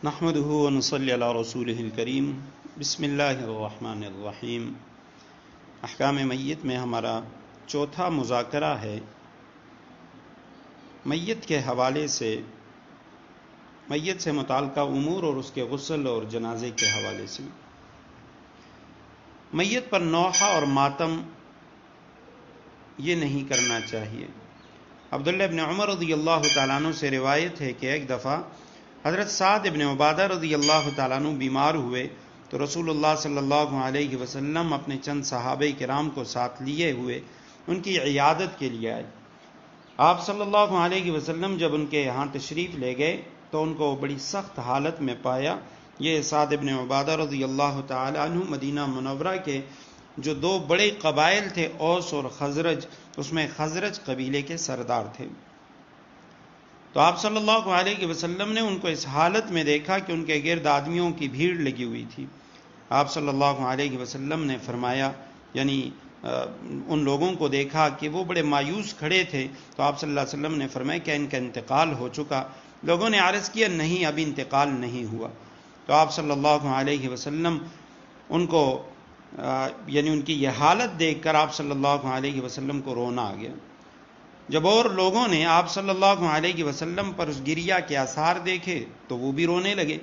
نحمده ونصلي على رسوله الکریم بسم اللہ الرحمن الرحیم۔ احکام میت میں ہمارا چوتھا مذاکرہ ہے میت کے حوالے سے، میت سے متعلقہ امور اور اس کے غسل اور جنازے کے حوالے سے۔ میت پر نوحہ اور ماتم یہ نہیں کرنا چاہیے۔ عبداللہ ابن عمر رضی اللہ تعالیٰ عنہ سے روایت ہے کہ ایک دفعہ حضرت سعد ابن عبادہ رضی اللہ تعالیٰ عنہ بیمار ہوئے تو رسول اللہ صلی اللہ علیہ وسلم اپنے چند صحابہ کرام کو ساتھ لیے ہوئے ان کی عیادت کے لیے آئے۔ آپ صلی اللہ علیہ وسلم جب ان کے یہاں تشریف لے گئے تو ان کو بڑی سخت حالت میں پایا۔ یہ سعد ابن عبادہ رضی اللہ تعالیٰ عنہ مدینہ منورہ کے جو دو بڑے قبائل تھے، اوس اور خزرج، اس میں خزرج قبیلے کے سردار تھے۔ تو آپ صلی اللہ علیہ وسلم نے ان کو اس حالت میں دیکھا کہ ان کے گرد آدمیوں کی بھیڑ لگی ہوئی تھی۔ آپ صلی اللہ علیہ وسلم نے فرمایا، یعنی ان لوگوں کو دیکھا کہ وہ بڑے مایوس کھڑے تھے، تو آپ صلی اللہ علیہ وسلم نے فرمایا کہ ان کا انتقال ہو چکا۔ لوگوں نے عرض کیا نہیں، ابھی انتقال نہیں ہوا۔ تو آپ صلی اللہ علیہ وسلم ان کو یعنی ان کی یہ حالت دیکھ کر آپ صلی اللہ علیہ وسلم کو رونا آ گیا۔ جب اور لوگوں نے آپ صلی اللہ علیہ وسلم پر اس گریہ کے آثار دیکھے تو وہ بھی رونے لگے۔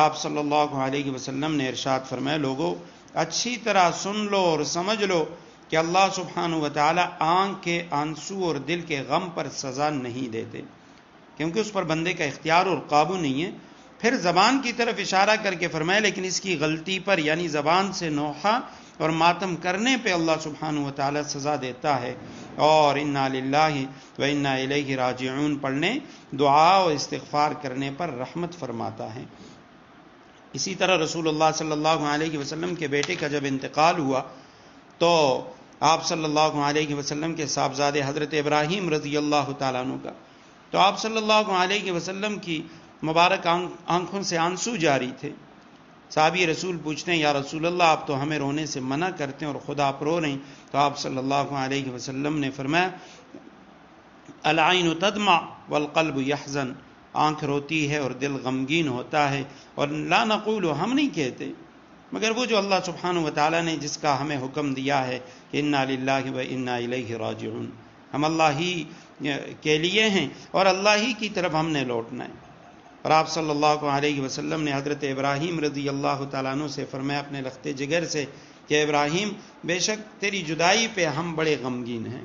آپ صلی اللہ علیہ وسلم نے ارشاد فرمایا، لوگوں اچھی طرح سن لو اور سمجھ لو کہ اللہ سبحانہ وتعالی آنکھ کے آنسو اور دل کے غم پر سزا نہیں دیتے، کیونکہ اس پر بندے کا اختیار اور قابو نہیں ہے۔ پھر زبان کی طرف اشارہ کر کے فرمایا، لیکن اس کی غلطی پر یعنی زبان سے نوحہ اور ماتم کرنے پہ اللہ سبحانہ وتعالی سزا دیتا ہے، اور انا للہ و انا الیہ راجعون پڑھنے، دعا و استغفار کرنے پر رحمت فرماتا ہے۔ اسی طرح رسول اللہ صلی اللہ علیہ وسلم کے بیٹے کا جب انتقال ہوا تو آپ صلی اللہ علیہ وسلم کے صاحبزادے حضرت ابراہیم رضی اللہ تعالیٰ عنہ کا، تو آپ صلی اللہ علیہ وسلم کی مبارک آنکھوں سے آنسو جاری تھے۔ صحابی رسول پوچھتے ہیں، یا رسول اللہ آپ تو ہمیں رونے سے منع کرتے ہیں اور خود آپ رو رہے ہیں۔ تو آپ صلی اللہ علیہ وسلم نے فرمایا، العین تدمع والقلب یحزن، آنکھ روتی ہے اور دل غمگین ہوتا ہے، اور لا نقول، ہم نہیں کہتے مگر وہ جو اللہ سبحانہ وتعالی نے جس کا ہمیں حکم دیا ہے کہ انا للہ و انا الیہ راجعون، ہم اللہ ہی کے لیے ہیں اور اللہ ہی کی طرف ہم نے لوٹنا ہے۔ اور آپ صلی اللہ علیہ وسلم نے حضرت ابراہیم رضی اللہ تعالیٰ عنہ سے فرمایا اپنے لختے جگر سے کہ ابراہیم بے شک تیری جدائی پہ ہم بڑے غمگین ہیں۔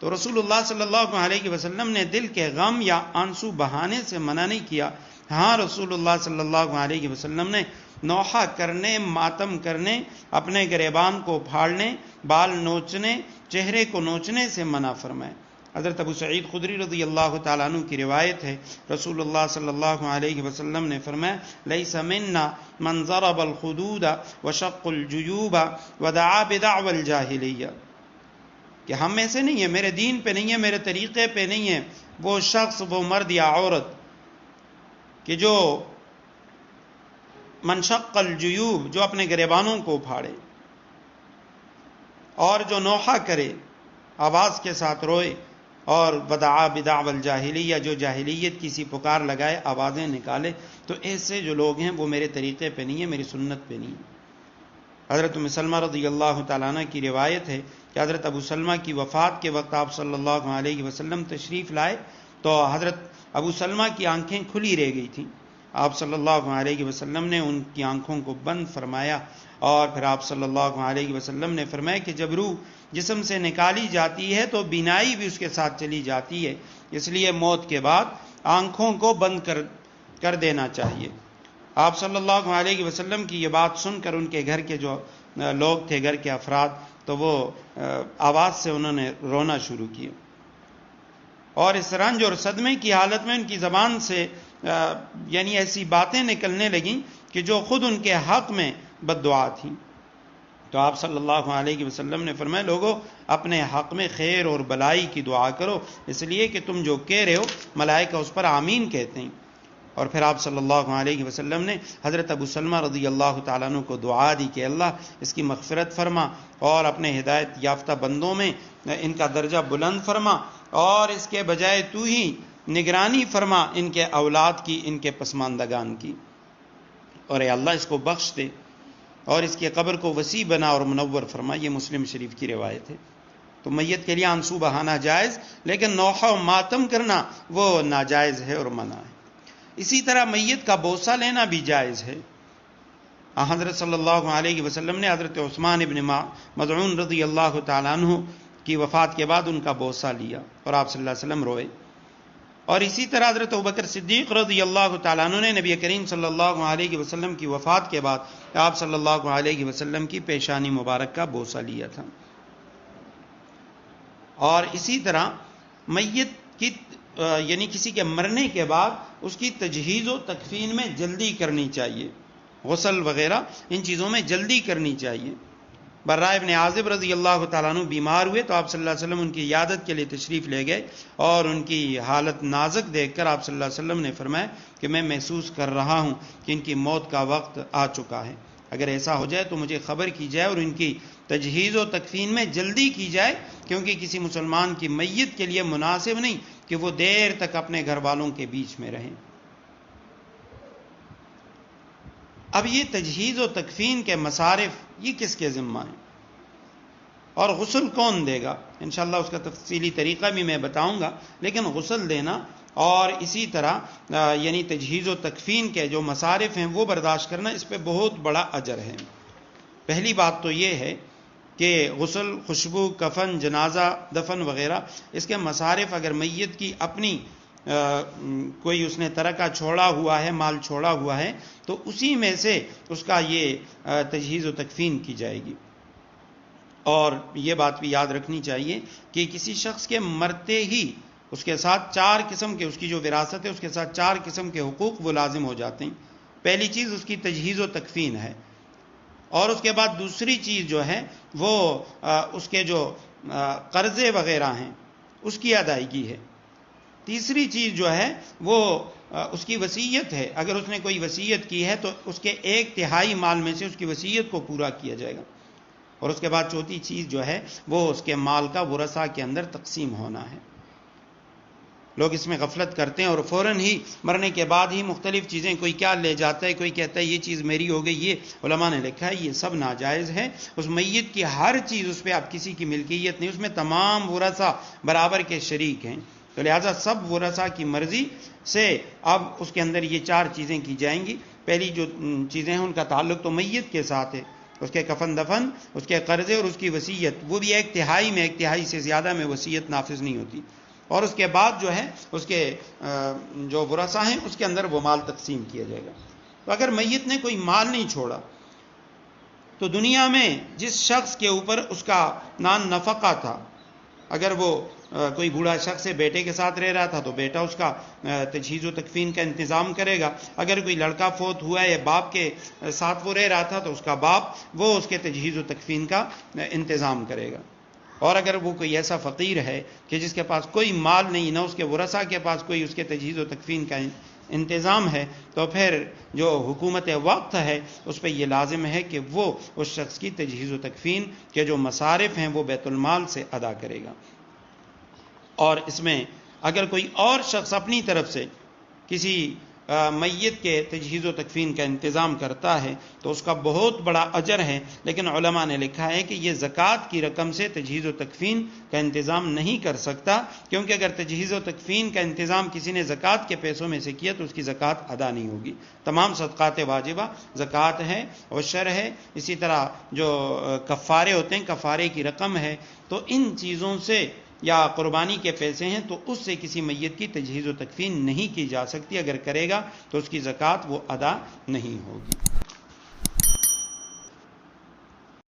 تو رسول اللہ صلی اللہ علیہ وسلم نے دل کے غم یا آنسو بہانے سے منع نہیں کیا۔ ہاں، رسول اللہ صلی اللہ علیہ وسلم نے نوحہ کرنے، ماتم کرنے، اپنے گریبان کو پھاڑنے، بال نوچنے، چہرے کو نوچنے سے منع فرمائے۔ حضرت ابو سعید خدری رضی اللہ تعالیٰ عنہ کی روایت ہے، رسول اللہ صلی اللہ علیہ وسلم نے فرمایا، لیس منا من ضرب الخدود وشق الجیوب ودعا بدعوى الجاہلیہ، کہ ہم میں سے نہیں ہے، میرے دین پہ نہیں ہے، میرے طریقے پہ نہیں ہے وہ شخص، وہ مرد یا عورت کہ جو منشق الجیوب، جو اپنے گریبانوں کو پھاڑے اور جو نوحہ کرے، آواز کے ساتھ روئے، اور ودعا بدعوى الجاہلیہ، جو جاہلیت کی سی پکار لگائے، آوازیں نکالے، تو ایسے جو لوگ ہیں وہ میرے طریقے پہ نہیں ہے، میری سنت پہ نہیں ہے۔ حضرت ام سلمہ رضی اللہ تعالیٰ عنہ کی روایت ہے کہ حضرت ابو سلمہ کی وفات کے وقت آپ صلی اللہ علیہ وسلم تشریف لائے تو حضرت ابو سلمہ کی آنکھیں کھلی رہ گئی تھیں۔ آپ صلی اللہ علیہ وسلم نے ان کی آنکھوں کو بند فرمایا، اور پھر آپ صلی اللہ علیہ وسلم نے فرمایا کہ جب روح جسم سے نکالی جاتی ہے تو بینائی بھی اس کے ساتھ چلی جاتی ہے، اس لیے موت کے بعد آنکھوں کو بند کر دینا چاہیے۔ آپ صلی اللہ علیہ وسلم کی یہ بات سن کر ان کے گھر کے جو لوگ تھے، گھر کے افراد، تو وہ آواز سے انہوں نے رونا شروع کیا، اور اس رنج اور صدمے کی حالت میں ان کی زبان سے یعنی ایسی باتیں نکلنے لگیں کہ جو خود ان کے حق میں بد دعا تھیں۔ تو آپ صلی اللہ علیہ وسلم نے فرمایا، لوگوں اپنے حق میں خیر اور بلائی کی دعا کرو، اس لیے کہ تم جو کہہ رہے ہو ملائکہ اس پر آمین کہتے ہیں۔ اور پھر آپ صلی اللہ علیہ وسلم نے حضرت ابو سلمہ رضی اللہ تعالیٰ عنہ کو دعا دی کہ اللہ اس کی مغفرت فرما، اور اپنے ہدایت یافتہ بندوں میں ان کا درجہ بلند فرما، اور اس کے بجائے تو ہی نگرانی فرما ان کے اولاد کی، ان کے پسماندگان کی، اور اے اللہ اس کو بخش دے اور اس کی قبر کو وسیع بنا اور منور فرما۔ یہ مسلم شریف کی روایت ہے۔ تو میت کے لیے آنسو بہانا جائز، لیکن نوحہ و ماتم کرنا وہ ناجائز ہے اور منع ہے۔ اسی طرح میت کا بوسہ لینا بھی جائز ہے۔ حضرت صلی اللہ علیہ وسلم نے حضرت عثمان ابن مظعون رضی اللہ تعالیٰ عنہ کی وفات کے بعد ان کا بوسہ لیا اور آپ صلی اللہ علیہ وسلم روئے۔ اور اسی طرح حضرت ابوبکر صدیق رضی اللہ تعالیٰ عنہ نے نبی کریم صلی اللہ علیہ وسلم کی وفات کے بعد آپ صلی اللہ علیہ وسلم کی پیشانی مبارک کا بوسہ لیا تھا۔ اور اسی طرح میت کی یعنی کسی کے مرنے کے بعد اس کی تجہیز و تکفین میں جلدی کرنی چاہیے، غسل وغیرہ ان چیزوں میں جلدی کرنی چاہیے۔ برا ابن عازب رضی اللہ تعالیٰ عنہ بیمار ہوئے تو آپ صلی اللہ علیہ وسلم ان کی عیادت کے لیے تشریف لے گئے، اور ان کی حالت نازک دیکھ کر آپ صلی اللہ علیہ وسلم نے فرمایا کہ میں محسوس کر رہا ہوں کہ ان کی موت کا وقت آ چکا ہے، اگر ایسا ہو جائے تو مجھے خبر کی جائے اور ان کی تجہیز و تکفین میں جلدی کی جائے، کیونکہ کسی مسلمان کی میت کے لیے مناسب نہیں کہ وہ دیر تک اپنے گھر والوں کے بیچ میں رہیں۔ اب یہ تجہیز و تکفین کے مصارف یہ کس کے ذمہ ہیں اور غسل کون دے گا؟ انشاءاللہ اس کا تفصیلی طریقہ بھی میں بتاؤں گا، لیکن غسل دینا اور اسی طرح یعنی تجہیز و تکفین کے جو مصارف ہیں وہ برداشت کرنا، اس پہ بہت بڑا اجر ہے۔ پہلی بات تو یہ ہے کہ غسل، خوشبو، کفن، جنازہ، دفن وغیرہ اس کے مصارف اگر میت کی اپنی کوئی اس نے ترکہ چھوڑا ہوا ہے، مال چھوڑا ہوا ہے، تو اسی میں سے اس کا یہ تجہیز و تکفین کی جائے گی۔ اور یہ بات بھی یاد رکھنی چاہیے کہ کسی شخص کے مرتے ہی اس کے ساتھ 4 قسم کے، اس کی جو وراثت ہے اس کے ساتھ 4 قسم کے حقوق وہ لازم ہو جاتے ہیں۔ پہلی چیز اس کی تجہیز و تکفین ہے، اور اس کے بعد دوسری چیز جو ہے وہ اس کے جو قرضے وغیرہ ہیں اس کی ادائیگی ہے۔ تیسری چیز جو ہے وہ اس کی وصیت ہے، اگر اس نے کوئی وصیت کی ہے تو اس کے 1/3 مال میں سے اس کی وصیت کو پورا کیا جائے گا۔ اور اس کے بعد چوتھی چیز جو ہے وہ اس کے مال کا ورثہ کے اندر تقسیم ہونا ہے۔ لوگ اس میں غفلت کرتے ہیں اور فوراً ہی مرنے کے بعد ہی مختلف چیزیں، کوئی کیا لے جاتا ہے، کوئی کہتا ہے یہ چیز میری ہو گئی۔ یہ علماء نے لکھا ہے یہ سب ناجائز ہے۔ اس میت کی ہر چیز اس پہ اب کسی کی ملکیت نہیں، اس میں تمام ورثہ برابر کے شریک ہیں، تو لہٰذا سب ورثہ کی مرضی سے اب اس کے اندر یہ 4 چیزیں کی جائیں گی۔ پہلی جو چیزیں ہیں ان کا تعلق تو میت کے ساتھ ہے، اس کے کفن دفن، اس کے قرضے اور اس کی وصیت، وہ بھی 1/3 میں، 1/3 سے زیادہ میں وصیت نافذ نہیں ہوتی۔ اور اس کے بعد جو ہے اس کے جو ورثہ ہیں اس کے اندر وہ مال تقسیم کیا جائے گا۔ تو اگر میت نے کوئی مال نہیں چھوڑا تو دنیا میں جس شخص کے اوپر اس کا نان نفقہ تھا، اگر وہ کوئی بوڑھا شخص ہے، بیٹے کے ساتھ رہ رہا تھا تو بیٹا اس کا تجہیز و تکفین کا انتظام کرے گا، اگر کوئی لڑکا فوت ہوا ہے یا باپ کے ساتھ وہ رہ رہا تھا تو اس کا باپ وہ اس کے تجہیز و تکفین کا انتظام کرے گا۔ اور اگر وہ کوئی ایسا فقیر ہے کہ جس کے پاس کوئی مال نہیں، نہ اس کے ورثہ کے پاس کوئی اس کے تجہیز و تکفین کا انتظام ہے، تو پھر جو حکومت وقت ہے اس پہ یہ لازم ہے کہ وہ اس شخص کی تجہیز و تکفین کے جو مصارف ہیں وہ بیت المال سے ادا کرے گا۔ اور اس میں اگر کوئی اور شخص اپنی طرف سے کسی میت کے تجہیز و تکفین کا انتظام کرتا ہے تو اس کا بہت بڑا اجر ہے، لیکن علماء نے لکھا ہے کہ یہ زکوٰۃ کی رقم سے تجہیز و تکفین کا انتظام نہیں کر سکتا، کیونکہ اگر تجہیز و تکفین کا انتظام کسی نے زکوٰۃ کے پیسوں میں سے کیا تو اس کی زکوٰۃ ادا نہیں ہوگی۔ تمام صدقات واجبہ، زکوٰۃ ہے، عشر ہے، اسی طرح جو کفارے ہوتے ہیں کفارے کی رقم ہے، تو ان چیزوں سے یا قربانی کے پیسے ہیں تو اس سے کسی میت کی تجہیز و تکفین نہیں کی جا سکتی، اگر کرے گا تو اس کی زکوٰۃ وہ ادا نہیں ہوگی۔